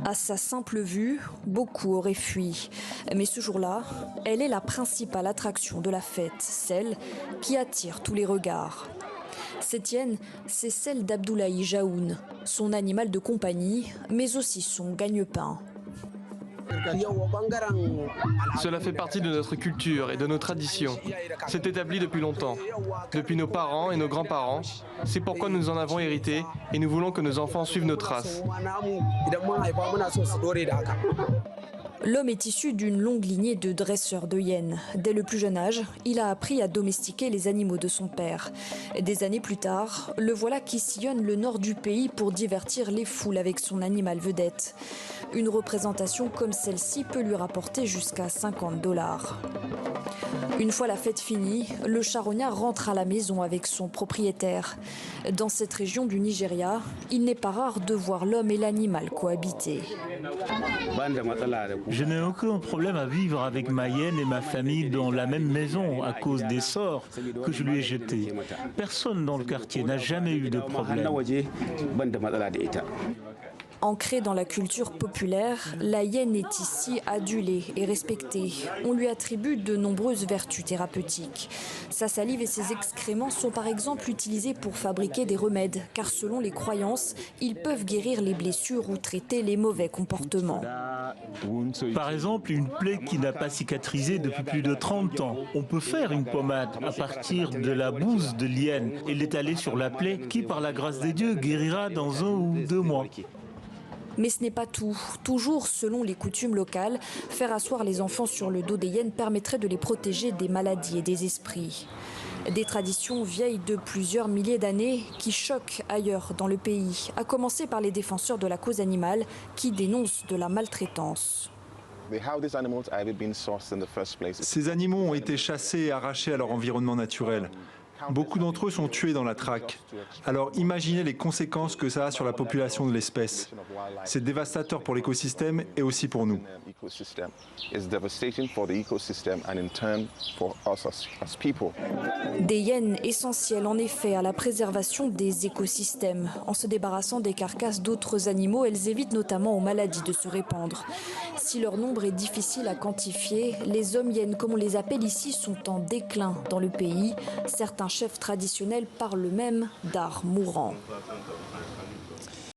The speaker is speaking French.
À sa simple vue, beaucoup auraient fui. Mais ce jour-là, elle est la principale attraction de la fête, celle qui attire tous les regards. Cette hyène, c'est celle d'Abdoulaye Jaoun, son animal de compagnie, mais aussi son gagne-pain. Cela fait partie de notre culture et de nos traditions. C'est établi depuis longtemps, depuis nos parents et nos grands-parents. C'est pourquoi nous en avons hérité et nous voulons que nos enfants suivent nos traces. L'homme est issu d'une longue lignée de dresseurs de hyènes. Dès le plus jeune âge, il a appris à domestiquer les animaux de son père. Des années plus tard, le voilà qui sillonne le nord du pays pour divertir les foules avec son animal vedette. Une représentation comme celle-ci peut lui rapporter jusqu'à $50. Une fois la fête finie, le charognard rentre à la maison avec son propriétaire. Dans cette région du Nigeria, il n'est pas rare de voir l'homme et l'animal cohabiter. Je n'ai aucun problème à vivre avec ma hyène et ma famille dans la même maison à cause des sorts que je lui ai jetés. Personne dans le quartier n'a jamais eu de problème. Ancrée dans la culture populaire, la hyène est ici adulée et respectée. On lui attribue de nombreuses vertus thérapeutiques. Sa salive et ses excréments sont par exemple utilisés pour fabriquer des remèdes, car selon les croyances, ils peuvent guérir les blessures ou traiter les mauvais comportements. Par exemple, une plaie qui n'a pas cicatrisé depuis plus de 30 ans. On peut faire une pommade à partir de la bouse de l'hyène et l'étaler sur la plaie qui, par la grâce des dieux, guérira dans 1 ou 2 mois. Mais ce n'est pas tout. Toujours selon les coutumes locales, faire asseoir les enfants sur le dos des hyènes permettrait de les protéger des maladies et des esprits. Des traditions vieilles de plusieurs milliers d'années qui choquent ailleurs dans le pays, à commencer par les défenseurs de la cause animale qui dénoncent de la maltraitance. Ces animaux ont été chassés et arrachés à leur environnement naturel. Beaucoup d'entre eux sont tués dans la traque. Alors imaginez les conséquences que ça a sur la population de l'espèce. C'est dévastateur pour l'écosystème et aussi pour nous. Des hyènes essentielles en effet à la préservation des écosystèmes. En se débarrassant des carcasses d'autres animaux, elles évitent notamment aux maladies de se répandre. Si leur nombre est difficile à quantifier, les hommes-hyènes, comme on les appelle ici, sont en déclin dans le pays. Certains chefs traditionnels parlent même d'art mourant.